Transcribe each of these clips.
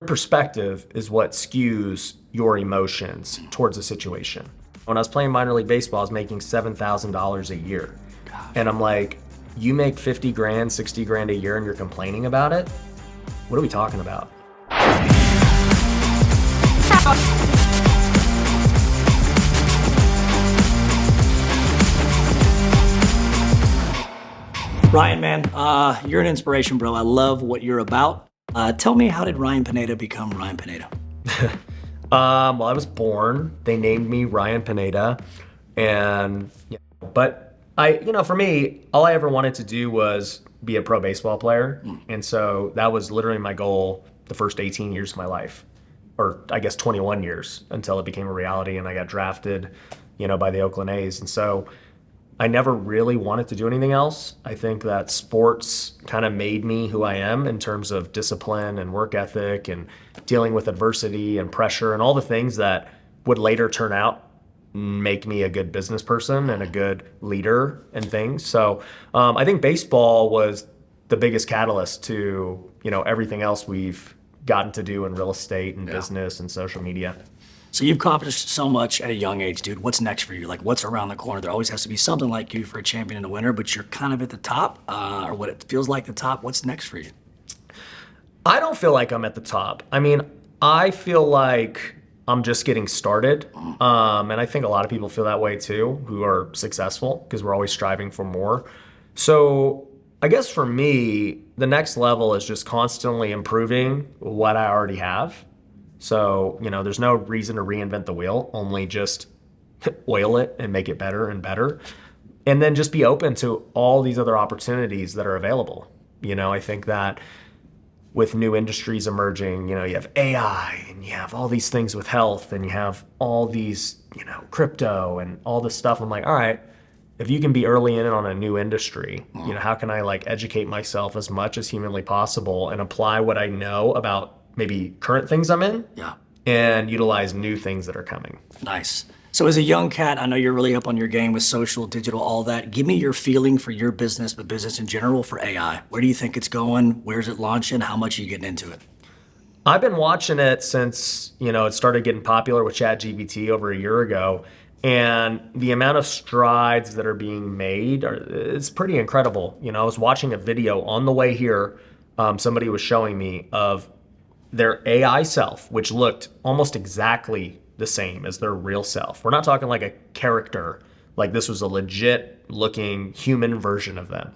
Perspective is what skews your emotions towards a situation. When I was playing minor league baseball, I was making $7,000 a year. And I'm like, you make 50 grand, 60 grand a year and you're complaining about it? What are we talking about? Ryan, man, you're an inspiration, bro. I love what you're about. Tell me, how did Ryan Pineda become Ryan Pineda? Well, I was born. They named me Ryan Pineda, but for me, all I ever wanted to do was be a pro baseball player, and so that was literally my goal the first 18 years of my life, or I guess 21 years until it became a reality, and I got drafted, by the Oakland A's, and so I never really wanted to do anything else. I think that sports kind of made me who I am in terms of discipline and work ethic and dealing with adversity and pressure and all the things that would later turn out make me a good business person and a good leader and things. So I think baseball was the biggest catalyst to, everything else we've gotten to do in real estate and business and social media. So you've accomplished so much at a young age, dude. What's next for you? Like, what's around the corner? There always has to be something like you for a champion and a winner, but you're kind of at the top, or what it feels like the top. What's next for you? I don't feel like I'm at the top. I mean, I feel like I'm just getting started. And I think a lot of people feel that way too, who are successful, because we're always striving for more. So I guess for me, the next level is just constantly improving what I already have. So, there's no reason to reinvent the wheel, only just oil it and make it better and better. And then just be open to all these other opportunities that are available. I think that with new industries emerging, you have AI and you have all these things with health and you have all these, crypto and all this stuff. I'm like, all right, if you can be early in on a new industry, how can I educate myself as much as humanly possible and apply what I know about maybe current things I'm in, and utilize new things that are coming. Nice. So as a young cat, I know you're really up on your game with social, digital, all that. Give me your feeling for your business, but business in general for AI. Where do you think it's going? Where's it launching? How much are you getting into it? I've been watching it since, it started getting popular with ChatGPT over a year ago. And the amount of strides that are being made, it's pretty incredible. I was watching a video on the way here. Somebody was showing me of their AI self, which looked almost exactly the same as their real self. We're not talking like a character, like this was a legit looking human version of them.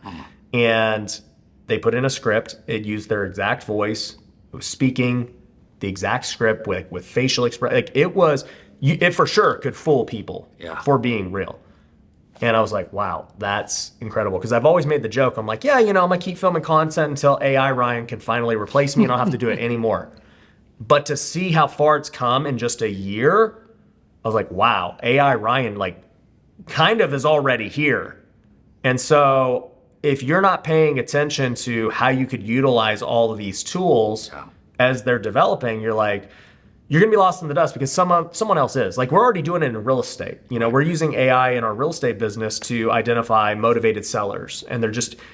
And they put in a script, it used their exact voice, it was speaking the exact script with facial expression. It for sure could fool people for being real. And I was like, wow, that's incredible. Because I've always made the joke. I'm like, I'm going to keep filming content until AI Ryan can finally replace me and I don't have to do it anymore. But to see how far it's come in just a year, I was like, wow, AI Ryan kind of is already here. And so if you're not paying attention to how you could utilize all of these tools as they're developing, you're going to be lost in the dust because someone else is. We're already doing it in real estate. We're using AI in our real estate business to identify motivated sellers. And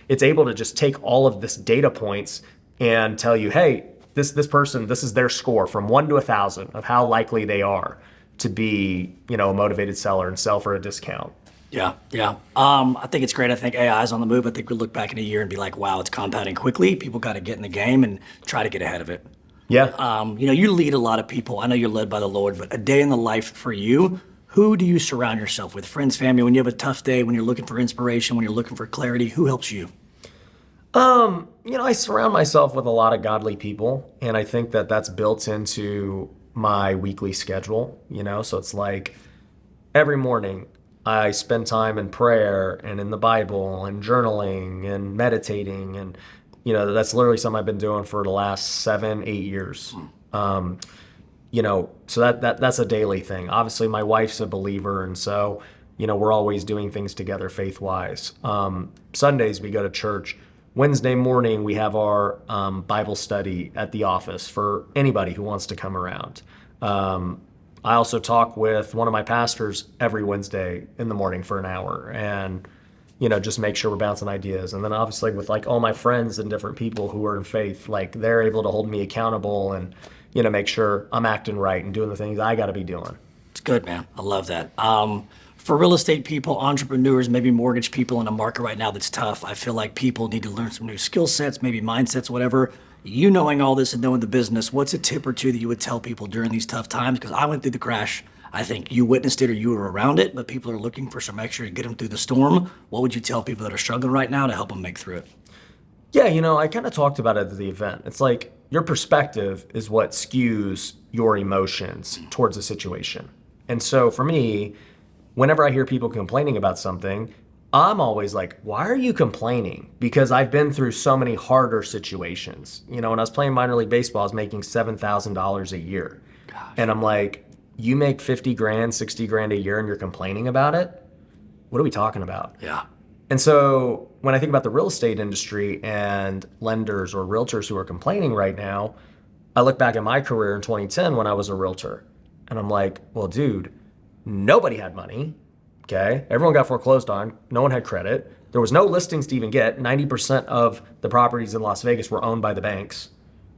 it's able to just take all of this data points and tell you, hey, this person, this is their score from 1 to 1,000 of how likely they are to be, a motivated seller and sell for a discount. Yeah. I think it's great. I think AI is on the move. I think we'll look back in a year and be like, wow, it's compounding quickly. People got to get in the game and try to get ahead of it. Yeah. You lead a lot of people. I know you're led by the Lord, but a day in the life for you, who do you surround yourself with? Friends, family, when you have a tough day, when you're looking for inspiration, when you're looking for clarity, who helps you? I surround myself with a lot of godly people, and I think that that's built into my weekly schedule, so it's like every morning I spend time in prayer and in the Bible and journaling and meditating, and that's literally something I've been doing for the last 7-8 years. So that's a daily thing. Obviously, my wife's a believer, and so, we're always doing things together faith-wise. Sundays, we go to church. Wednesday morning, we have our Bible study at the office for anybody who wants to come around. I also talk with one of my pastors every Wednesday in the morning for an hour, and just make sure we're bouncing ideas. And then obviously with all my friends and different people who are in faith, they're able to hold me accountable and make sure I'm acting right and doing the things I got to be doing. It's good, man. I love that. For real estate people, entrepreneurs, maybe mortgage people in a market right now that's tough, I feel like people need to learn some new skill sets, maybe mindsets, whatever. You knowing all this and knowing the business, what's a tip or two that you would tell people during these tough times? Because I went through the crash. I think you witnessed it or you were around it, but people are looking for some extra to get them through the storm. What would you tell people that are struggling right now to help them make through it? Yeah, I kind of talked about it at the event. It's like your perspective is what skews your emotions towards a situation. And so for me, whenever I hear people complaining about something, I'm always like, why are you complaining? Because I've been through so many harder situations. When I was playing minor league baseball, I was making $7,000 a year. Gosh. And I'm like, you make 50 grand, 60 grand a year and you're complaining about it? What are we talking about? Yeah. And so when I think about the real estate industry and lenders or realtors who are complaining right now, I look back at my career in 2010 when I was a realtor. And I'm like, well, dude, nobody had money. Okay. Everyone got foreclosed on. No one had credit. There was no listings to even get. 90% of the properties in Las Vegas were owned by the banks.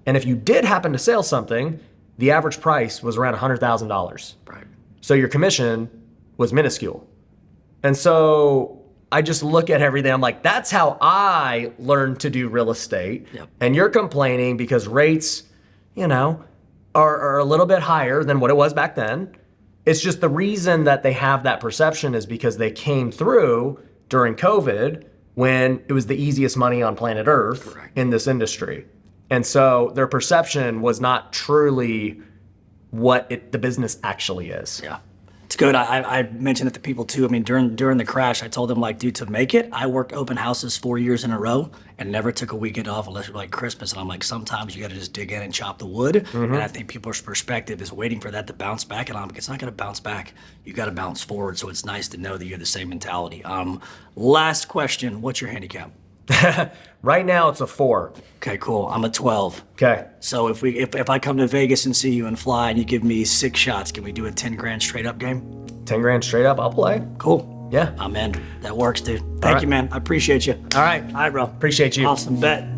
And if you did happen to sell something, the average price was around $100,000. Right. So your commission was minuscule. And so I just look at everything. I'm like, that's how I learned to do real estate. Yep. And you're complaining because rates, are a little bit higher than what it was back then. It's just the reason that they have that perception is because they came through during COVID when it was the easiest money on planet Earth. Correct. In this industry. And so their perception was not truly what the business actually is. Yeah. It's good. I mentioned it to people too. I mean, during the crash, I told them like, dude, to make it, I worked open houses 4 years in a row and never took a weekend off unless it was like Christmas. And I'm like, sometimes you got to just dig in and chop the wood. And I think people's perspective is waiting for that to bounce back. And I'm like, it's not going to bounce back. You got to bounce forward. So it's nice to know that you have the same mentality. Last question. What's your handicap? Right now it's a 4. Okay, cool. I'm a 12. Okay. So if I come to Vegas and see you and fly and you give me 6 shots, can we do a 10 grand straight up game? 10 grand straight up, I'll play. Cool. Yeah. I'm in. That works, dude. Thank you, man. I appreciate you. All right. All right, bro. Appreciate you. Awesome bet.